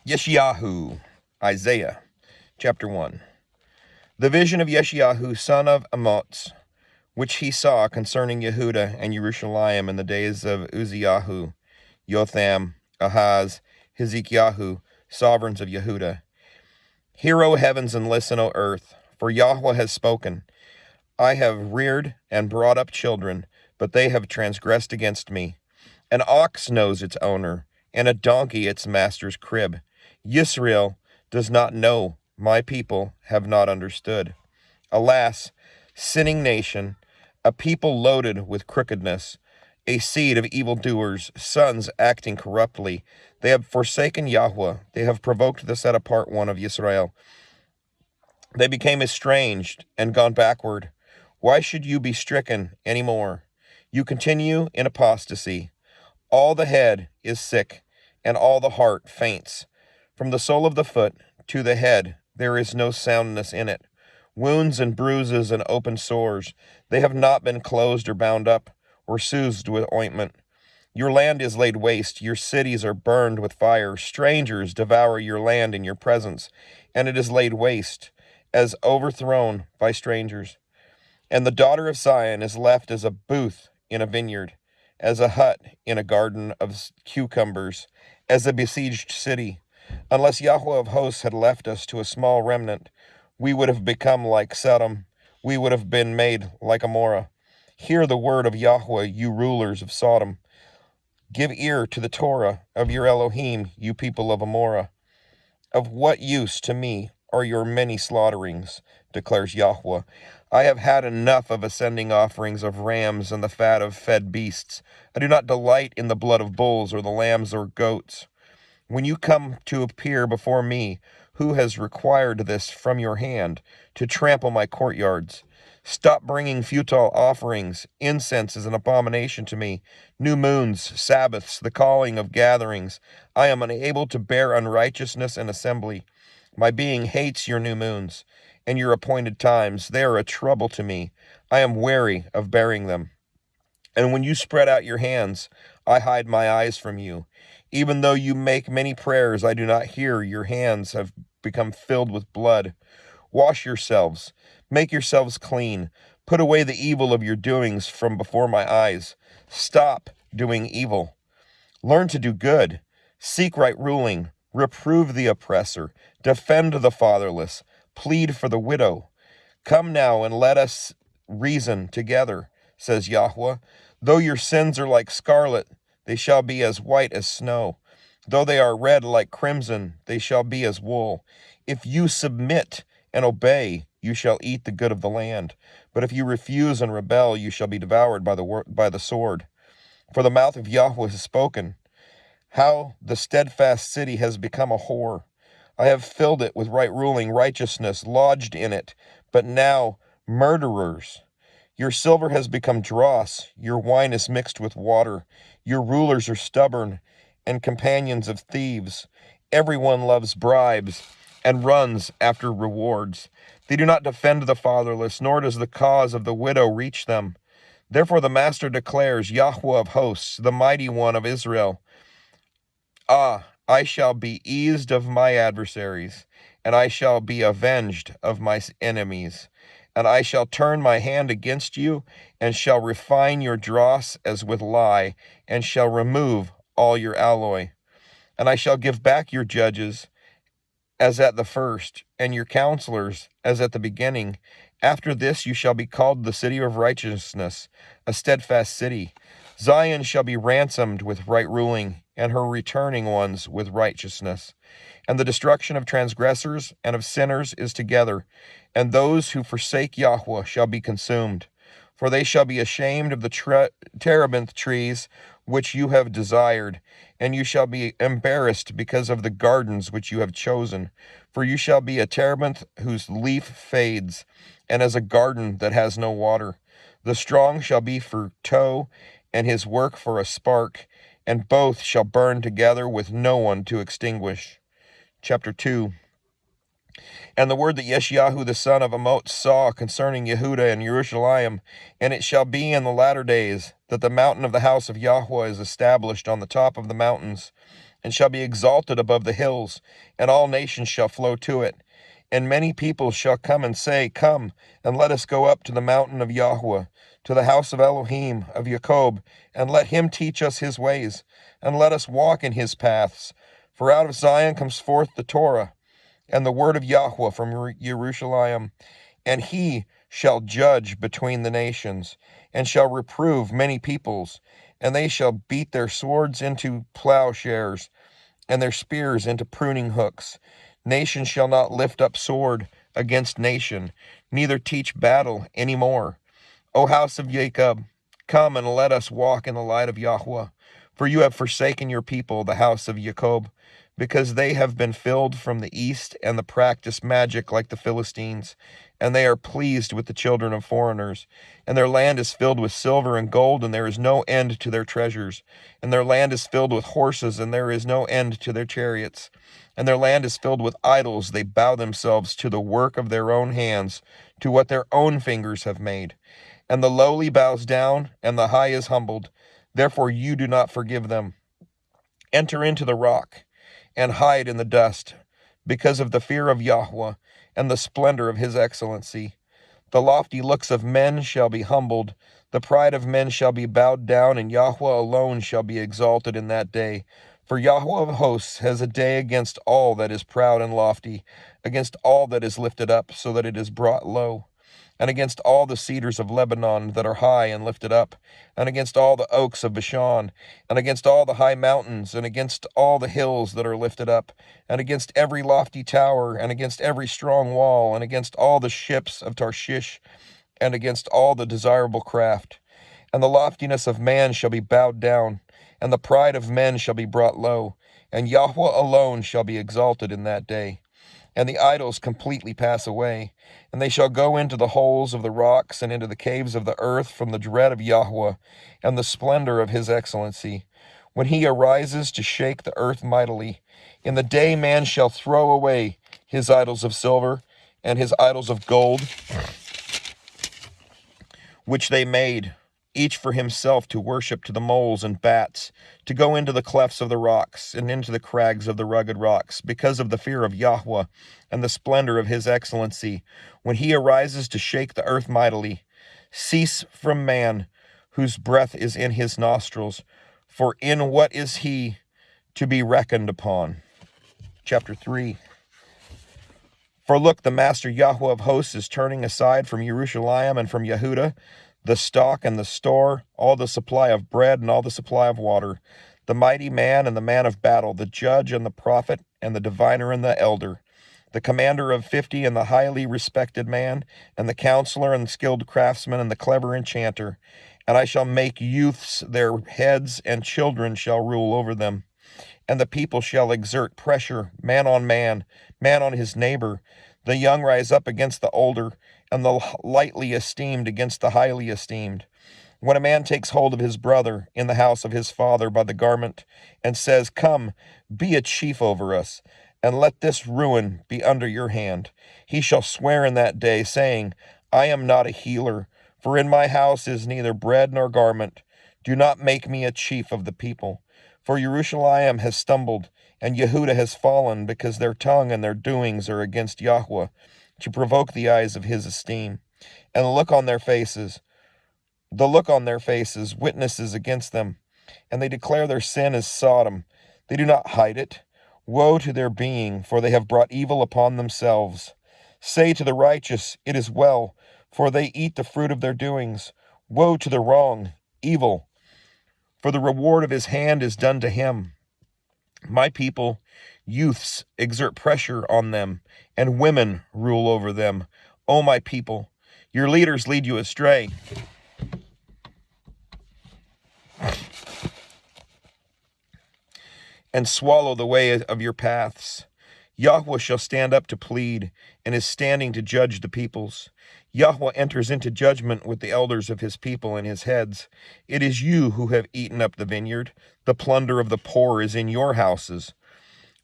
Yeshayahu, Isaiah, chapter 1. The vision of Yeshayahu, son of Amoz, which he saw concerning Yehuda and Jerusalem in the days of Uzziyahu, Jotham, Ahaz, Hezekiah, sovereigns of Yehuda. Hear, O heavens, and listen, O earth, for Yahweh has spoken. I have reared and brought up children, but they have transgressed against me. An ox knows its owner, and a donkey its master's crib. Yisrael does not know, my people have not understood. Alas, sinning nation, a people loaded with crookedness, a seed of evildoers, sons acting corruptly. They have forsaken Yahweh, they have provoked the set-apart one of Yisrael. They became estranged and gone backward. Why should you be stricken any more? You continue in apostasy. All the head is sick, and all the heart faints. From the sole of the foot to the head there is no soundness in it. Wounds and bruises and open sores, they have not been closed or bound up, or soothed with ointment. Your land is laid waste, your cities are burned with fire. Strangers devour your land in your presence, and it is laid waste, as overthrown by strangers. And the daughter of Zion is left as a booth in a vineyard, as a hut in a garden of cucumbers, as a besieged city. Unless Yahweh of hosts had left us to a small remnant, we would have become like Sodom, we would have been made like Amorah. Hear the word of Yahweh, you rulers of Sodom. Give ear to the Torah of your Elohim, you people of Amorah. Of what use to me are your many slaughterings, declares Yahweh. I have had enough of ascending offerings of rams and the fat of fed beasts. I do not delight in the blood of bulls or the lambs or goats. When you come to appear before me, who has required this from your hand, to trample my courtyards? Stop bringing futile offerings. Incense is an abomination to me. New moons, Sabbaths, the calling of gatherings. I am unable to bear unrighteousness and assembly. My being hates your new moons and your appointed times. They are a trouble to me. I am weary of bearing them. And when you spread out your hands, I hide my eyes from you. Even though you make many prayers, I do not hear. Your hands have become filled with blood. Wash yourselves. Make yourselves clean. Put away the evil of your doings from before my eyes. Stop doing evil. Learn to do good. Seek right ruling. Reprove the oppressor. Defend the fatherless. Plead for the widow. Come now and let us reason together, says Yahweh. Though your sins are like scarlet, they shall be as white as snow. Though they are red like crimson, they shall be as wool. If you submit and obey, you shall eat the good of the land. But if you refuse and rebel, you shall be devoured by the sword. For the mouth of Yahweh has spoken. How the steadfast city has become a whore. I have filled it with right ruling, righteousness lodged in it. But now, murderers. Your silver has become dross, your wine is mixed with water. Your rulers are stubborn and companions of thieves. Everyone loves bribes and runs after rewards. They do not defend the fatherless, nor does the cause of the widow reach them. Therefore the Master declares, Yahweh of hosts, the mighty one of Israel, I shall be eased of my adversaries, and I shall be avenged of my enemies. And I shall turn my hand against you, and shall refine your dross as with lye, and shall remove all your alloy. And I shall give back your judges as at the first, and your counselors as at the beginning. After this you shall be called the city of righteousness, a steadfast city. Zion shall be ransomed with right ruling, and her returning ones with righteousness. And the destruction of transgressors and of sinners is together, and those who forsake Yahweh shall be consumed. For they shall be ashamed of the terebinth trees which you have desired, and you shall be embarrassed because of the gardens which you have chosen. For you shall be a terebinth whose leaf fades, and as a garden that has no water. The strong shall be for tow, and his work for a spark, and both shall burn together with no one to extinguish. Chapter 2. And the word that Yeshayahu the son of Amoz saw concerning Yehuda and Jerusalem, and it shall be in the latter days that the mountain of the house of Yahweh is established on the top of the mountains, and shall be exalted above the hills, and all nations shall flow to it. And many people shall come and say, Come, and let us go up to the mountain of Yahweh, to the house of Elohim, of Jacob, and let him teach us his ways, and let us walk in his paths. For out of Zion comes forth the Torah, and the word of Yahweh from Jerusalem. And he shall judge between the nations, and shall reprove many peoples, and they shall beat their swords into plowshares, and their spears into pruning hooks. Nation shall not lift up sword against nation, neither teach battle any more. O house of Jacob, come and let us walk in the light of Yahweh. For you have forsaken your people, the house of Jacob, because they have been filled from the east, and the practice magic like the Philistines, and they are pleased with the children of foreigners. And their land is filled with silver and gold, and there is no end to their treasures. And their land is filled with horses, and there is no end to their chariots. And their land is filled with idols. They bow themselves to the work of their own hands, to what their own fingers have made. And the lowly bows down, and the high is humbled. Therefore you do not forgive them. Enter into the rock, and hide in the dust, because of the fear of Yahweh, and the splendor of his excellency. The lofty looks of men shall be humbled, the pride of men shall be bowed down, and Yahweh alone shall be exalted in that day. For Yahweh of hosts has a day against all that is proud and lofty, against all that is lifted up, so that it is brought low, and against all the cedars of Lebanon that are high and lifted up, and against all the oaks of Bashan, and against all the high mountains, and against all the hills that are lifted up, and against every lofty tower, and against every strong wall, and against all the ships of Tarshish, and against all the desirable craft. And the loftiness of man shall be bowed down, and the pride of men shall be brought low, and Yahweh alone shall be exalted in that day. And the idols completely pass away, and they shall go into the holes of the rocks and into the caves of the earth from the dread of Yahweh and the splendor of his excellency, when he arises to shake the earth mightily. In the day man shall throw away his idols of silver and his idols of gold, which they made, each for himself to worship to the moles and bats, to go into the clefts of the rocks and into the crags of the rugged rocks, because of the fear of Yahweh and the splendor of his excellency, when he arises to shake the earth mightily. Cease from man, whose breath is in his nostrils, for in what is he to be reckoned upon? Chapter 3. For look, the master Yahweh of hosts is turning aside from Jerusalem and from Yehudah, the stock and the store, all the supply of bread and all the supply of water, the mighty man and the man of battle, the judge and the prophet and the diviner and the elder, the commander of 50 and the highly respected man, and the counselor and the skilled craftsman and the clever enchanter. And I shall make youths their heads, and children shall rule over them. And the people shall exert pressure, man on his neighbor. The young rise up against the older, and the lightly esteemed against the highly esteemed. When a man takes hold of his brother in the house of his father by the garment, and says, Come, be a chief over us, and let this ruin be under your hand, he shall swear in that day, saying, I am not a healer, for in my house is neither bread nor garment. Do not make me a chief of the people. For Jerusalem has stumbled, and Yehudah has fallen, because their tongue and their doings are against Yahweh, to provoke the eyes of his esteem. And the look on their faces witnesses against them, and they declare their sin as Sodom. They do not hide it. Woe to their being, for they have brought evil upon themselves. Say to the righteous, It is well, for they eat the fruit of their doings. Woe to the wrong, evil, for the reward of his hand is done to him. My people, youths, exert pressure on them, and women rule over them. O my people, your leaders lead you astray. And swallow the way of your paths. Yahweh shall stand up to plead, and is standing to judge the peoples. Yahweh enters into judgment with the elders of his people and his heads. It is you who have eaten up the vineyard. The plunder of the poor is in your houses.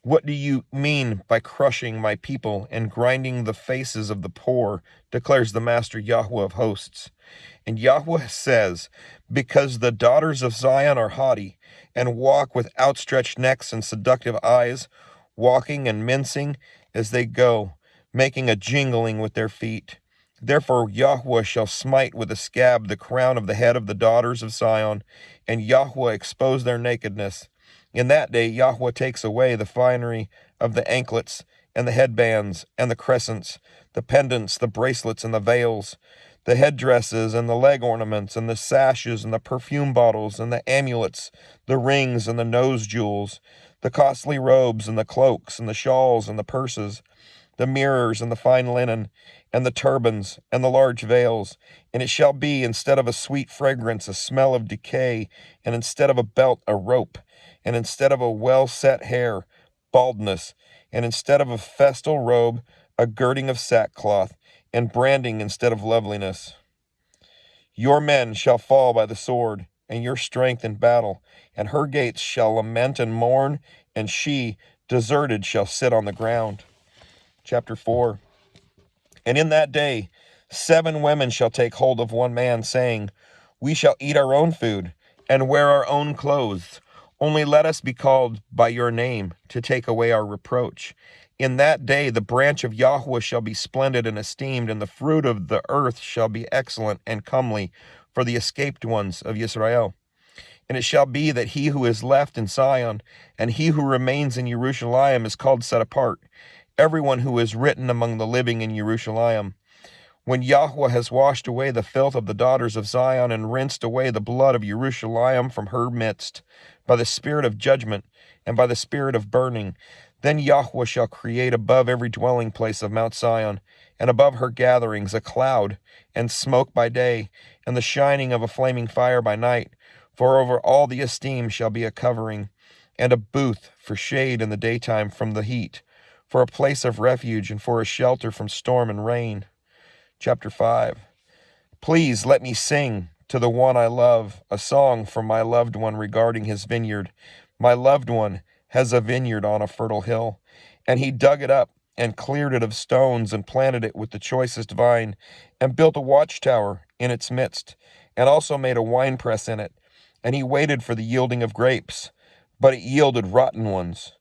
What do you mean by crushing my people and grinding the faces of the poor, declares the Master Yahweh of hosts. And Yahweh says, because the daughters of Zion are haughty, and walk with outstretched necks and seductive eyes, walking and mincing as they go, making a jingling with their feet. Therefore Yahweh shall smite with a scab the crown of the head of the daughters of Zion, and Yahweh expose their nakedness. In that day Yahweh takes away the finery of the anklets, and the headbands, and the crescents, the pendants, the bracelets, and the veils, the headdresses, and the leg ornaments, and the sashes, and the perfume bottles, and the amulets, the rings, and the nose jewels, the costly robes, and the cloaks, and the shawls, and the purses, the mirrors, and the fine linen, and the turbans, and the large veils. And it shall be, instead of a sweet fragrance, a smell of decay, and instead of a belt, a rope, and instead of a well-set hair, baldness, and instead of a festal robe, a girding of sackcloth, and branding instead of loveliness. Your men shall fall by the sword, and your strength in battle, and her gates shall lament and mourn, and she, deserted, shall sit on the ground. Chapter 4. And in that day 7 women shall take hold of one man, saying, we shall eat our own food, and wear our own clothes. Only let us be called by your name, to take away our reproach. In that day the branch of Yahweh shall be splendid and esteemed, and the fruit of the earth shall be excellent and comely for the escaped ones of Israel. And it shall be that he who is left in Zion, and he who remains in Jerusalem is called set apart, everyone who is written among the living in Jerusalem. When Yahweh has washed away the filth of the daughters of Zion, and rinsed away the blood of Jerusalem from her midst, by the spirit of judgment, and by the spirit of burning, then Yahweh shall create above every dwelling place of Mount Zion, and above her gatherings, a cloud, and smoke by day, and the shining of a flaming fire by night. For over all the esteem shall be a covering, and a booth for shade in the daytime from the heat, for a place of refuge, and for a shelter from storm and rain. Chapter 5. Please let me sing to the one I love a song from my loved one regarding his vineyard. My loved one has a vineyard on a fertile hill, and he dug it up and cleared it of stones, and planted it with the choicest vine, and built a watchtower in its midst, and also made a winepress in it. And he waited for the yielding of grapes, but it yielded rotten ones.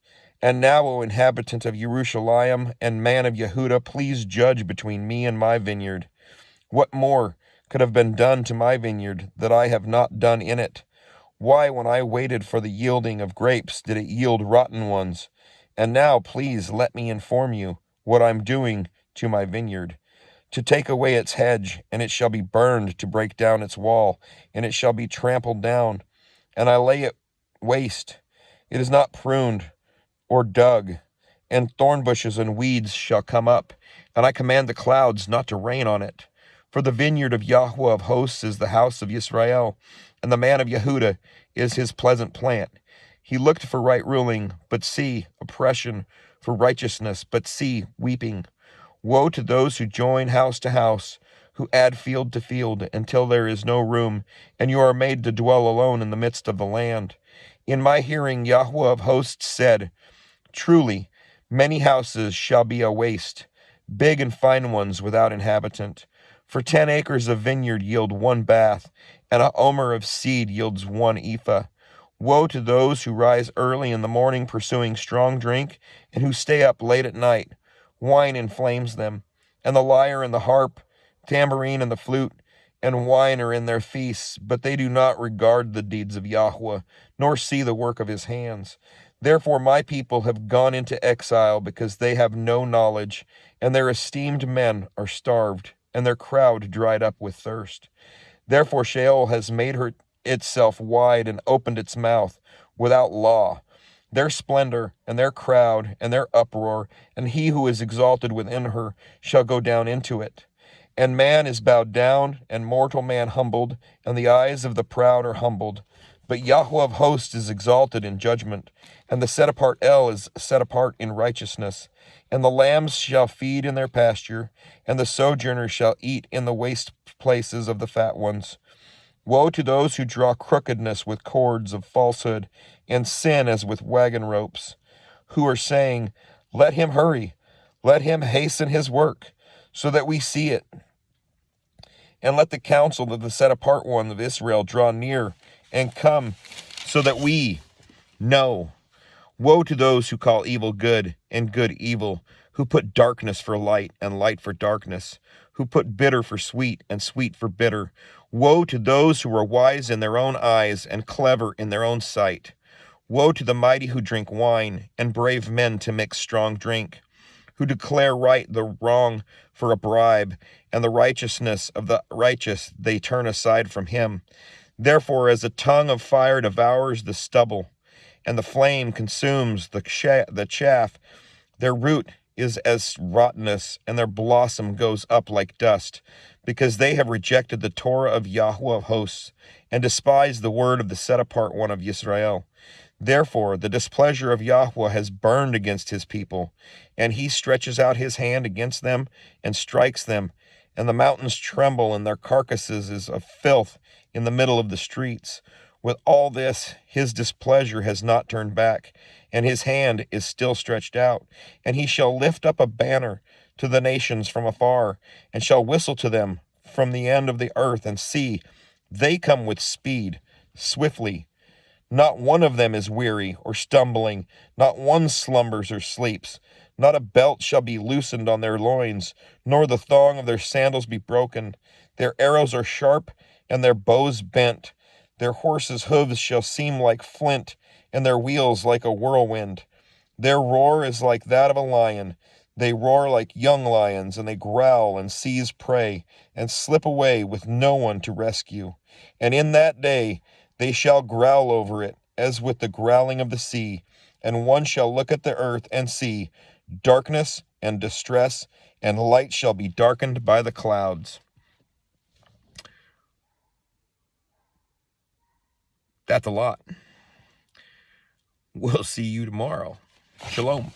And now, O inhabitant of Jerusalem and man of Yehuda, please judge between me and my vineyard. What more could have been done to my vineyard that I have not done in it? Why, when I waited for the yielding of grapes, did it yield rotten ones? And now, please let me inform you what I'm doing to my vineyard. To take away its hedge, and it shall be burned, to break down its wall, and it shall be trampled down, and I lay it waste. It is not pruned or dug, and thorn bushes and weeds shall come up, and I command the clouds not to rain on it. For the vineyard of Yahweh of hosts is the house of Israel, and the man of Yehuda is his pleasant plant. He looked for right ruling, but see oppression, for righteousness, but see weeping. Woe to those who join house to house, who add field to field, until there is no room, and you are made to dwell alone in the midst of the land. In my hearing Yahweh of hosts said, truly, many houses shall be a waste, big and fine ones without inhabitant. For 10 acres of vineyard yield 1 bath, and a omer of seed yields 1 ephah. Woe to those who rise early in the morning pursuing strong drink, and who stay up late at night. Wine inflames them, and the lyre and the harp, tambourine and the flute, and wine are in their feasts, but they do not regard the deeds of Yahweh, nor see the work of his hands. Therefore my people have gone into exile, because they have no knowledge, and their esteemed men are starved, and their crowd dried up with thirst. Therefore Sheol has made itself wide, and opened its mouth without law. Their splendor, and their crowd, and their uproar, and he who is exalted within her shall go down into it. And man is bowed down, and mortal man humbled, and the eyes of the proud are humbled. But Yahweh of hosts is exalted in judgment, and the set-apart El is set apart in righteousness. And the lambs shall feed in their pasture, and the sojourners shall eat in the waste places of the fat ones. Woe to those who draw crookedness with cords of falsehood, and sin as with wagon ropes, who are saying, let him hurry, let him hasten his work, so that we see it. And let the counsel of the set apart one of Israel draw near and come, so that we know. Woe to those who call evil good and good evil, who put darkness for light and light for darkness, who put bitter for sweet and sweet for bitter. Woe to those who are wise in their own eyes and clever in their own sight. Woe to the mighty who drink wine, and brave men to mix strong drink, who declare right the wrong for a bribe, and the righteousness of the righteous they turn aside from him. Therefore, as a tongue of fire devours the stubble, and the flame consumes the chaff, their root is as rottenness, and their blossom goes up like dust, because they have rejected the Torah of Yahweh of hosts, and despised the word of the set-apart one of Yisrael. Therefore, the displeasure of Yahweh has burned against his people, and he stretches out his hand against them and strikes them, and the mountains tremble, and their carcasses is of filth in the middle of the streets. With all this, his displeasure has not turned back, and his hand is still stretched out, and he shall lift up a banner to the nations from afar, and shall whistle to them from the end of the earth, and see, they come with speed, swiftly. Not one of them is weary or stumbling, not one slumbers or sleeps. Not a belt shall be loosened on their loins, nor the thong of their sandals be broken. Their arrows are sharp, and their bows bent. Their horses' hooves shall seem like flint, and their wheels like a whirlwind. Their roar is like that of a lion. They roar like young lions, and they growl and seize prey, and slip away with no one to rescue. And in that day they shall growl over it, as with the growling of the sea, and one shall look at the earth and see darkness and distress, and light shall be darkened by the clouds. That's a lot. We'll see you tomorrow. Shalom.